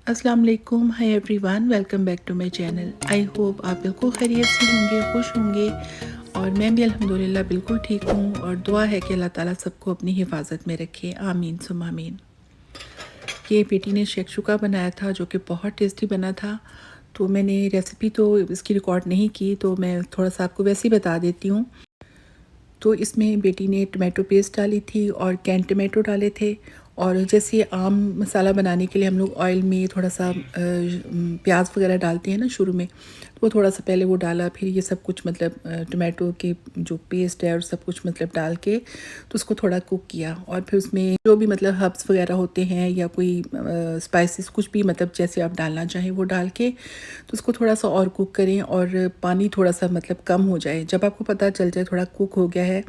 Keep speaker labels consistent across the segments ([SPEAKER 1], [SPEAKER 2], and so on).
[SPEAKER 1] अस्सलाम वालेकुम, hi everyone, welcome back to my channel. I hope आप बिल्कुल खैरियत से होंगे, खुश होंगे और मैं भी अल्हम्दुलिल्लाह बिल्कुल ठीक हूँ और दुआ है कि अल्लाह ताला सबको अपनी हिफाजत में रखे। आमीन सुम आमीन। ये बेटी ने शेक्शुका बनाया था जो कि बहुत टेस्टी बना था। तो मैंने रेसिपी तो इसकी रिकॉर्ड नहीं की, तो मैं थोड़ा सा आपको वैसे ही बता देती हूँ। तो इसमें बेटी ने टमाटो पेस्ट डाली थी और कैन टमाटो डाले थे। और जैसे आम मसाला बनाने के लिए हम लोग ऑयल में थोड़ा सा प्याज वगैरह डालते हैं ना शुरू में, तो वो थोड़ा सा पहले वो डाला, फिर ये सब कुछ मतलब टमाटो के जो पेस्ट है और सब कुछ मतलब डाल के तो उसको थोड़ा कुक किया। और फिर उसमें जो भी मतलब हर्ब्स वगैरह होते हैं या कोई स्पाइसेस कुछ भी मतलब जैसे आप डालना चाहें वो डाल के तो उसको थोड़ा सा और कुक करें और पानी थोड़ा सा मतलब कम हो जाए। जब आपको पता चल जाए थोड़ा कुक हो गया है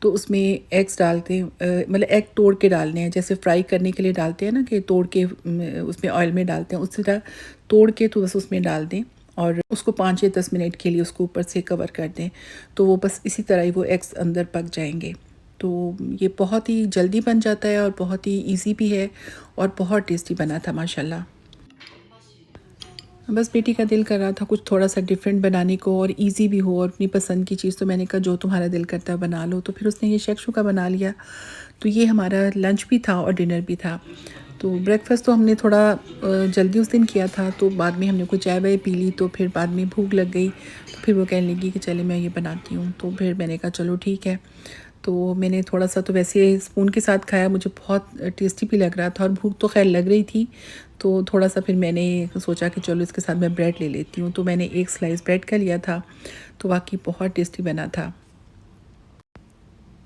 [SPEAKER 1] तो उसमें एग्स डालते हैं, मतलब एग तोड़ के डालने हैं, जैसे फ्राई करने के लिए डालते हैं ना कि तोड़ के उसमें ऑयल में डालते हैं, उसी तरह तोड़ के तो बस उसमें डाल दें और उसको 5 या 10 मिनट के लिए उसको ऊपर से कवर कर दें। तो वो बस इसी तरह ही वो एग्स अंदर पक जाएंगे। तो ये बहुत ही जल्दी बन जाता है और बहुत ही इजी भी है और बहुत टेस्टी बना था माशाल्लाह। बस बेटी का दिल कर रहा था कुछ थोड़ा सा डिफरेंट बनाने को और इजी भी हो और अपनी पसंद की चीज़, तो मैंने कहा जो तुम्हारा दिल करता है बना लो। तो फिर उसने ये शेक्शुका बना लिया। तो ये हमारा लंच भी था और डिनर भी था। तो ब्रेकफास्ट तो हमने थोड़ा जल्दी उस दिन किया था, तो बाद में हमने कुछ चाय वाय पी ली, तो फिर बाद में भूख लग गई, तो फिर वो कहने लगी कि चले मैं ये बनाती हूँ। तो फिर मैंने कहा चलो ठीक है। तो मैंने थोड़ा सा तो वैसे स्पून के साथ खाया, मुझे बहुत टेस्टी भी लग रहा था और भूख तो खैर लग रही थी। तो थोड़ा सा फिर मैंने सोचा कि चलो इसके साथ मैं ब्रेड ले लेती हूँ, तो मैंने एक स्लाइस ब्रेड का लिया था। तो वाकई बहुत टेस्टी बना था।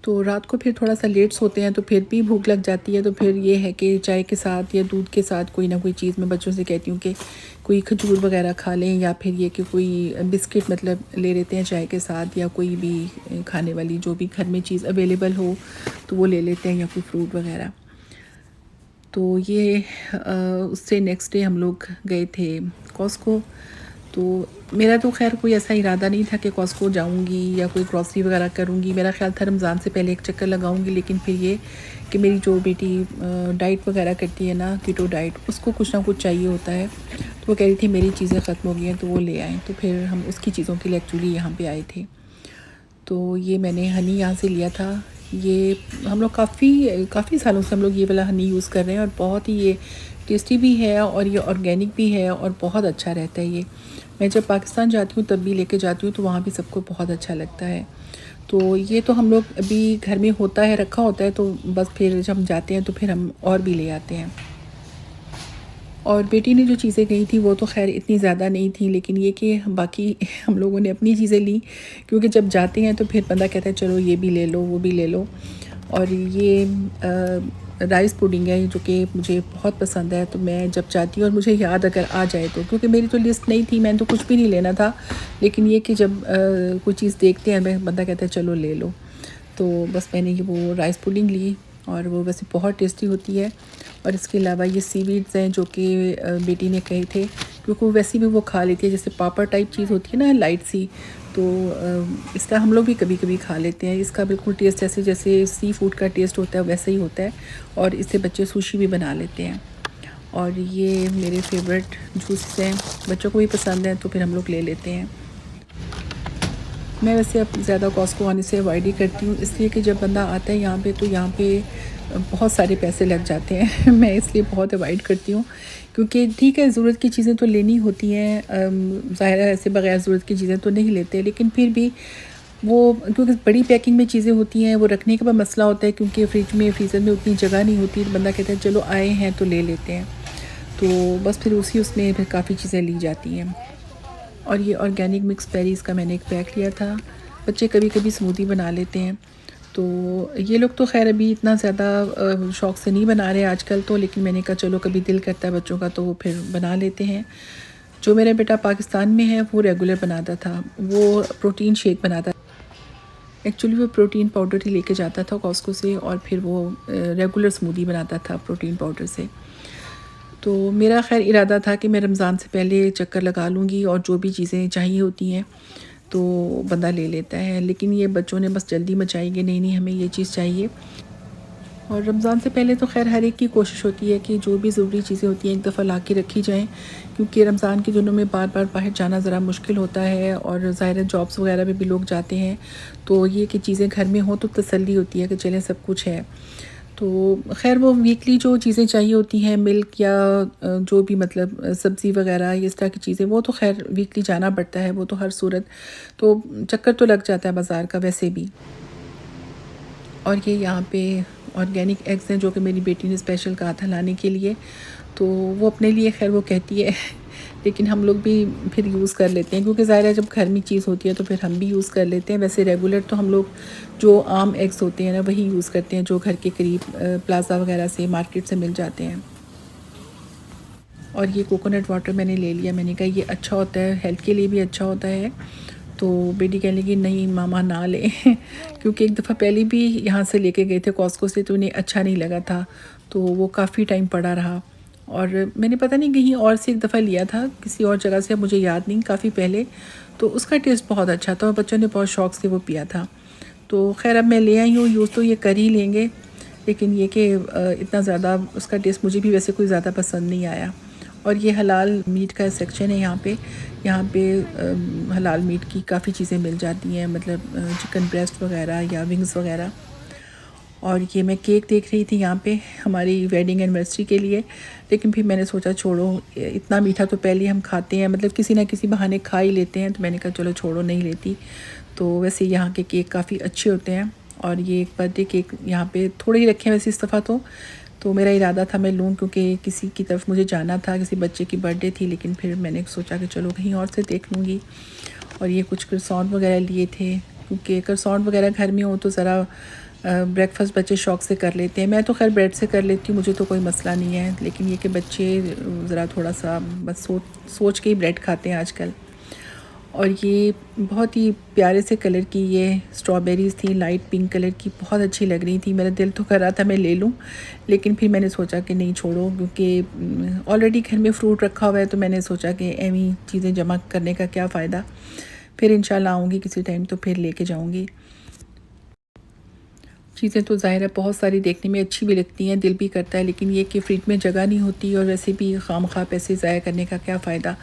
[SPEAKER 1] तो रात को फिर थोड़ा सा लेट सोते हैं तो फिर भी भूख लग जाती है, तो फिर ये है कि चाय के साथ या दूध के साथ कोई ना कोई चीज़, मैं बच्चों से कहती हूँ कि कोई खजूर वगैरह खा लें या फिर ये कि कोई बिस्किट मतलब ले लेते हैं चाय के साथ, या कोई भी खाने वाली जो भी घर में चीज़ अवेलेबल हो तो वो ले लेते हैं, या कोई फ्रूट वगैरह। तो ये उससे नेक्स्ट डे हम लोग गए थे कॉस्को। तो मेरा तो खैर कोई ऐसा इरादा नहीं था कि कॉस्को जाऊंगी या कोई ग्रॉसरी वगैरह करूंगी। मेरा ख्याल था रमज़ान से पहले एक चक्कर लगाऊंगी, लेकिन फिर ये कि मेरी जो बेटी डाइट वगैरह करती है ना, कीटो डाइट, उसको कुछ ना कुछ चाहिए होता है। तो वो कह रही थी मेरी चीज़ें ख़त्म हो गई हैं तो वो ले आएँ, तो फिर हम उसकी चीज़ों के लिए एक्चुअली यहाँ पे आए थे। तो ये मैंने हनी यहाँ से लिया था। ये हम लोग काफ़ी सालों से हम लोग ये वाला हनी यूज़ कर रहे हैं और बहुत ही ये टेस्टी भी है और ये ऑर्गेनिक भी है और बहुत अच्छा रहता है ये। मैं जब पाकिस्तान जाती हूँ तब भी लेके जाती हूँ, तो वहाँ भी सबको बहुत अच्छा लगता है। तो ये तो हम लोग अभी घर में होता है, रखा होता है, तो बस फिर जब हम जाते हैं तो फिर हम और भी ले आते हैं। और बेटी ने जो चीज़ें कही थी वो तो खैर इतनी ज़्यादा नहीं थी, लेकिन ये कि बाकी हम लोगों ने अपनी चीज़ें ली, क्योंकि जब जाते हैं तो फिर बंदा कहता है चलो ये भी ले लो वो भी ले लो। और ये राइस पुडिंग है जो कि मुझे बहुत पसंद है, तो मैं जब चाहती हूँ और मुझे याद अगर आ जाए तो, क्योंकि मेरी तो लिस्ट नहीं थी, मैंने तो कुछ भी नहीं लेना था, लेकिन ये कि जब कोई चीज़ देखते हैं बंदा कहता है चलो ले लो। तो बस मैंने ये वो राइस पुडिंग ली और वो वैसे बहुत टेस्टी होती है। और इसके अलावा ये सीवीड्स हैं जो कि बेटी ने कहे थे, क्योंकि वो वैसे भी वो खा लेती है, जैसे पापड़ टाइप चीज़ होती है ना लाइट सी, तो इसका हम लोग भी कभी कभी खा लेते हैं। इसका बिल्कुल टेस्ट ऐसे जैसे सी फूड का टेस्ट होता है वैसा ही होता है, और इससे बच्चे सुशी भी बना लेते हैं। और ये मेरे फेवरेट जूस हैं, बच्चों को भी पसंद है तो फिर हम लोग ले लेते हैं। मैं वैसे अब ज़्यादा कॉस्को आने से अवॉइड ही करती हूँ, इसलिए कि जब बंदा आता है यहाँ पे तो यहाँ पे बहुत सारे पैसे लग जाते हैं मैं इसलिए बहुत अवॉइड करती हूँ, क्योंकि ठीक है ज़रूरत की चीज़ें तो लेनी होती हैं, ज़ाहिर है ऐसे बगैर ज़रूरत की चीज़ें तो नहीं लेते, लेकिन फिर भी वो क्योंकि बड़ी पैकिंग में चीज़ें होती हैं वो रखने का भी मसला होता है, क्योंकि फ्रीज़र में उतनी जगह नहीं होती, तो बंदा कहता है चलो आए हैं तो ले लेते हैं। तो बस फिर उसमें फिर काफ़ी चीज़ें ली जाती हैं। और ये ऑर्गेनिक मिक्स बेरीज़ का मैंने एक पैक लिया था। बच्चे कभी कभी स्मूदी बना लेते हैं, तो ये लोग तो खैर अभी इतना ज़्यादा शौक़ से नहीं बना रहे आजकल तो, लेकिन मैंने कहा चलो कभी दिल करता है बच्चों का तो वो फिर बना लेते हैं। जो मेरा बेटा पाकिस्तान में है वो रेगुलर बनाता था, वो प्रोटीन शेक बनाता, एक्चुअली वो प्रोटीन पाउडर ही लेके जाता था कॉस्को से, और फिर वो रेगुलर स्मूदी बनाता था प्रोटीन पाउडर से। तो मेरा खैर इरादा था कि मैं रमज़ान से पहले चक्कर लगा लूँगी और जो भी चीज़ें चाहिए होती हैं तो बंदा ले लेता है, लेकिन ये बच्चों ने बस जल्दी मचाई कि नहीं नहीं हमें ये चीज़ चाहिए। और रमज़ान से पहले तो ख़ैर हर एक की कोशिश होती है कि जो भी ज़रूरी चीज़ें होती हैं एक दफ़ा ला के रखी जाएँ, क्योंकि रमज़ान के दिनों में बार बार बाहर जाना ज़रा मुश्किल होता है और ज़ाहिर है जॉब्स वगैरह में भी लोग जाते हैं, तो ये कि चीज़ें घर में हों तो तसल्ली होती है कि चलें सब कुछ है। तो ख़ैर वो वीकली जो चीज़ें चाहिए होती हैं, मिल्क या जो भी मतलब सब्ज़ी वगैरह इस तरह की चीज़ें, वो तो ख़ैर वीकली जाना पड़ता है, वो तो हर सूरत, तो चक्कर तो लग जाता है बाज़ार का वैसे भी। और ये यहाँ पे ऑर्गेनिक एग्स हैं जो कि मेरी बेटी ने स्पेशल कहा था लाने के लिए, तो वो अपने लिए खैर वो कहती है लेकिन हम लोग भी फिर यूज़ कर लेते हैं, क्योंकि ज़ाहिर है जब घर में चीज़ होती है तो फिर हम भी यूज़ कर लेते हैं। वैसे रेगुलर तो हम लोग जो आम एग्स होते हैं ना वही यूज़ करते हैं, जो घर के करीब प्लाज़ा वगैरह से मार्केट से मिल जाते हैं। और ये कोकोनट वाटर मैंने ले लिया, मैंने कहा ये अच्छा होता है, हेल्थ के लिए भी अच्छा होता है। तो बेटी कहने लगी नहीं मामा ना लें क्योंकि एक दफ़ा पहले भी यहाँ से लेके गए थे कॉस्को से, तो उन्हें अच्छा नहीं लगा था, तो वो काफ़ी टाइम पड़ा रहा। और मैंने पता नहीं कहीं और से एक दफ़ा लिया था किसी और जगह से, अब मुझे याद नहीं, काफ़ी पहले, तो उसका टेस्ट बहुत अच्छा था और बच्चों ने बहुत शौक़ से वो पिया था। तो ख़ैर अब मैं ले आई हूँ, यूज़ तो ये कर ही लेंगे, लेकिन ये कि इतना ज़्यादा उसका टेस्ट मुझे भी वैसे कोई ज़्यादा पसंद नहीं आया। और ये हलाल मीट का सेक्शन है यहाँ पे हलाल मीट की काफ़ी चीज़ें मिल जाती हैं, मतलब चिकन ब्रेस्ट वगैरह या विंग्स वगैरह। और ये मैं केक देख रही थी यहाँ पे हमारी वेडिंग एनिवर्सरी के लिए, लेकिन फिर मैंने सोचा छोड़ो, इतना मीठा तो पहले हम खाते हैं, मतलब किसी ना किसी बहाने खा ही लेते हैं, तो मैंने कहा चलो छोड़ो नहीं लेती। तो वैसे यहाँ के केक काफ़ी अच्छे होते हैं, और ये एक बर्थडे केक यहाँ पे थोड़े ही रखे हैं वैसे इस दफ़ा तो मेरा इरादा था मैं लूँ, क्योंकि किसी की तरफ मुझे जाना था, किसी बच्चे की बर्थडे थी, लेकिन फिर मैंने सोचा कि चलो कहीं और से देख लूँगी। और ये कुछ क्रसॉन्ट वगैरह लिए थे, क्योंकि क्रसॉन्ट वगैरह घर में हो तो ज़रा ब्रेकफास्ट बच्चे शौक़ से कर लेते हैं। मैं तो खैर ब्रेड से कर लेती हूँ, मुझे तो कोई मसला नहीं है, लेकिन ये कि बच्चे ज़रा थोड़ा सा बस सोच के ही ब्रेड खाते हैं आजकल। और ये बहुत ही प्यारे से कलर की ये स्ट्रॉबेरीज़ थी, लाइट पिंक कलर की, बहुत अच्छी लग रही थी। मेरा दिल तो कर रहा था मैं ले लूँ, लेकिन फिर मैंने सोचा कि नहीं छोड़ो, क्योंकि ऑलरेडी घर में फ्रूट रखा हुआ है, तो मैंने सोचा कि ऐवी चीज़ें जमा करने का क्या फ़ायदा। फिर इंशाल्लाह आऊँगी किसी टाइम तो फिर लेके जाऊँगी। चीज़ें तो ज़ाहिर है बहुत सारी देखने में अच्छी भी लगती हैं, दिल भी करता है, लेकिन ये कि फ्रिज में जगह नहीं होती, और वैसे भी खामखा पैसे ज़ाया करने का क्या फ़ायदा,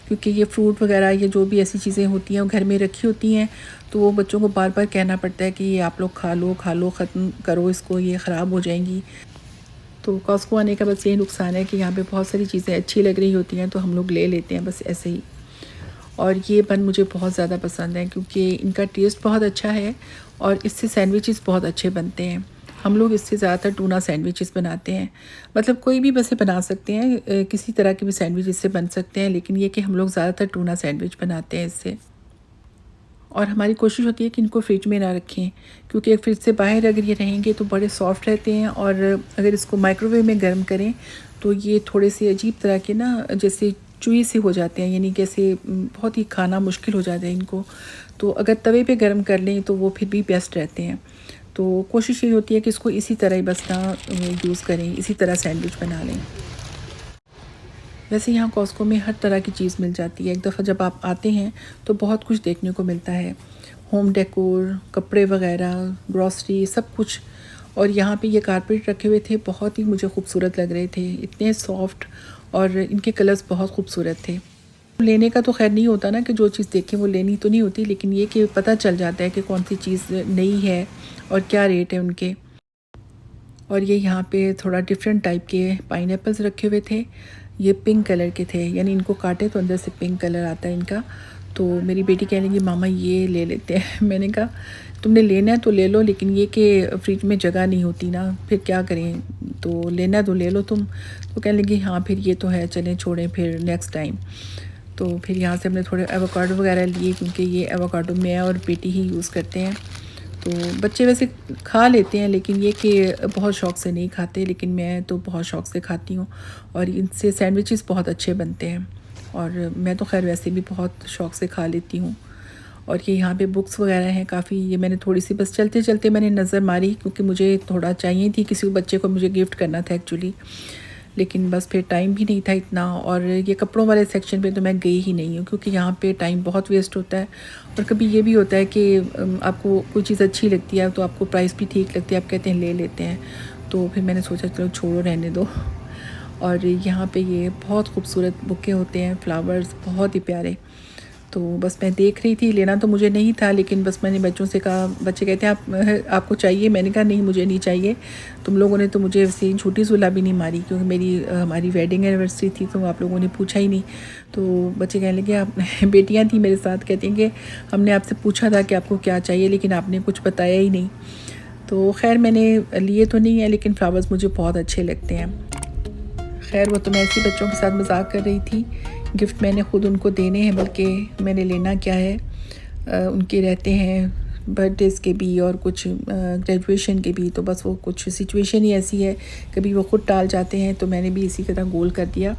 [SPEAKER 1] क्योंकि ये फ्रूट वगैरह ये जो भी ऐसी चीज़ें होती हैं वो घर में रखी होती हैं, तो वो बच्चों को बार बार कहना पड़ता है कि ये आप लोग खा लो ख़त्म करो इसको, ये ख़राब हो जाएंगी। तो कॉस्को आने का बस यही नुकसान है कि यहाँ पे बहुत सारी चीज़ें अच्छी लग रही होती हैं तो हम लोग ले लेते हैं बस ऐसे ही। और ये बन मुझे बहुत ज़्यादा पसंद है, क्योंकि इनका टेस्ट बहुत अच्छा है, और इससे सैंडविचेस बहुत अच्छे बनते हैं। हम लोग इससे ज़्यादातर टूना सैंडविचेस बनाते हैं, मतलब कोई भी वैसे बना सकते हैं, किसी तरह के भी सैंडविच इससे बन सकते हैं, लेकिन ये कि हम लोग ज़्यादातर टूना सैंडविच बनाते हैं इससे। और हमारी कोशिश होती है कि इनको फ्रिज में ना रखें, क्योंकि फ्रिज से बाहर अगर ये रहेंगे तो बड़े सॉफ्ट रहते हैं, और अगर इसको माइक्रोवेव में गर्म करें तो ये थोड़े से अजीब तरह के ना जैसे चुई से हो जाते हैं, यानी कैसे बहुत ही खाना मुश्किल हो जाता है इनको। तो अगर तवे पे गर्म कर लें तो वो फिर भी बेस्ट रहते हैं। तो कोशिश ये होती है कि इसको इसी तरह ही बस ना यूज़ करें, इसी तरह सैंडविच बना लें। वैसे यहाँ कॉस्को में हर तरह की चीज़ मिल जाती है, एक दफ़ा जब आप आते हैं तो बहुत कुछ देखने को मिलता है, होम डेकोर, कपड़े वगैरह, ग्रॉसरी, सब कुछ। और यहाँ पे ये कारपेट रखे हुए थे, बहुत ही मुझे खूबसूरत लग रहे थे, इतने सॉफ्ट, और इनके कलर्स बहुत खूबसूरत थे। लेने का तो खैर नहीं होता ना कि जो चीज़ देखें वो लेनी तो नहीं होती, लेकिन ये कि पता चल जाता है कि कौन सी चीज़ नई है और क्या रेट है उनके। और ये यहाँ पे थोड़ा डिफरेंट टाइप के पाइनएप्पल्स रखे हुए थे, ये पिंक कलर के थे, यानी इनको काटे तो अंदर से पिंक कलर आता है इनका। तो मेरी बेटी कहने लगी मामा ये ले लेते हैं मैंने कहा तुमने लेना है तो ले लो, लेकिन ये कि फ्रिज में जगह नहीं होती ना, फिर क्या करें, तो लेना है तो ले लो तुम। तो कहने लगी हाँ फिर ये तो है, चलें छोड़ें फिर नेक्स्ट टाइम। तो फिर यहाँ से हमने थोड़े एवोकाडो वगैरह लिए, क्योंकि ये एवोकाडो मैं और बेटी ही यूज़ करते हैं। तो बच्चे वैसे खा लेते हैं, लेकिन ये कि बहुत शौक़ से नहीं खाते, लेकिन मैं तो बहुत शौक़ से खाती हूँ, और इनसे सैंडविचेस बहुत अच्छे बनते हैं, और मैं तो खैर वैसे भी बहुत शौक़ से खा लेती हूँ। और ये यहाँ पे बुक्स वगैरह हैं काफ़ी, ये मैंने थोड़ी सी बस चलते चलते मैंने नज़र मारी, क्योंकि मुझे थोड़ा चाहिए थी, किसी बच्चे को मुझे गिफ्ट करना था एक्चुअली, लेकिन बस फिर टाइम भी नहीं था इतना। और ये कपड़ों वाले सेक्शन पे तो मैं गई ही नहीं हूँ, क्योंकि यहाँ पे टाइम बहुत वेस्ट होता है, और कभी ये भी होता है कि आपको कोई चीज़ अच्छी लगती है तो आपको प्राइस भी ठीक लगती है, आप कहते हैं ले लेते हैं, तो तो फिर मैंने सोचा चलो छोड़ो, रहने दो। और यहाँ पे ये बहुत खूबसूरत बुके होते हैं, फ्लावर्स बहुत ही प्यारे। तो बस मैं देख रही थी, लेना तो मुझे नहीं था, लेकिन बस मैंने बच्चों से कहा, बच्चे कहते हैं आपको चाहिए? मैंने कहा नहीं, मुझे नहीं चाहिए। तुम लोगों ने तो मुझे वैसे झूठी सुलह भी नहीं मारी, क्योंकि हमारी वेडिंग एनिवर्सरी थी, तो आप लोगों ने पूछा ही नहीं। तो बच्चे कहने लगे, आप बेटियाँ थी मेरे साथ, कहती हैं कि हमने आपसे पूछा था कि आपको क्या चाहिए, लेकिन आपने कुछ बताया ही नहीं। तो खैर मैंने लिए तो नहीं है, लेकिन फ्लावर्स मुझे बहुत अच्छे लगते हैं। खैर वो तो मैं ऐसे बच्चों के साथ मजाक कर रही थी। गिफ्ट मैंने ख़ुद उनको देने हैं, बल्कि मैंने लेना क्या है, उनके रहते हैं बर्थडेज़ के भी और कुछ ग्रेजुएशन के भी। तो बस वो कुछ सिचुएशन ही ऐसी है, कभी वो ख़ुद टाल जाते हैं, तो मैंने भी इसी तरह गोल कर दिया।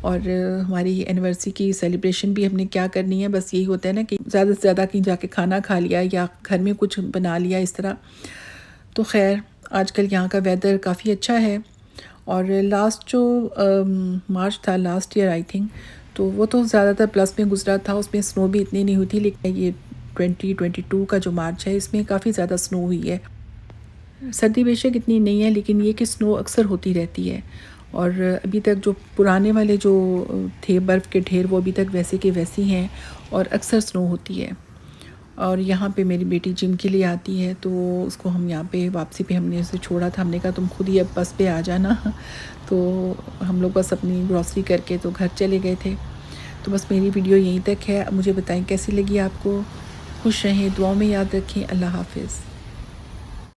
[SPEAKER 1] और हमारी एनिवर्सरी की सेलिब्रेशन भी हमने क्या करनी है, बस यही होता है ना कि ज़्यादा से ज़्यादा कहीं जाके खाना खा लिया या घर में कुछ बना लिया इस तरह। तो खैर आजकल यहाँ का वेदर काफ़ी अच्छा है। और लास्ट जो मार्च था, लास्ट ईयर आई थिंक, तो वो तो ज़्यादातर प्लस में गुजरा था, उसमें स्नो भी इतनी नहीं हुई थी। लेकिन ये 2022 का जो मार्च है, इसमें काफ़ी ज़्यादा स्नो हुई है। सर्दी बेशक इतनी नहीं है, लेकिन ये कि स्नो अक्सर होती रहती है। और अभी तक जो पुराने वाले जो थे बर्फ़ के ढेर, वो अभी तक वैसे के वैसे ही हैं और अक्सर स्नो होती है। और यहाँ पे मेरी बेटी जिम के लिए आती है, तो उसको हम यहाँ पे वापसी पे हमने उसे छोड़ा था। हमने कहा तुम खुद ही अब बस पे आ जाना। तो हम लोग बस अपनी ग्रॉसरी करके तो घर चले गए थे। तो बस मेरी वीडियो यहीं तक है। अब मुझे बताएं कैसी लगी आपको। खुश रहें, दुआओं में याद रखें। अल्लाह हाफ़िज़।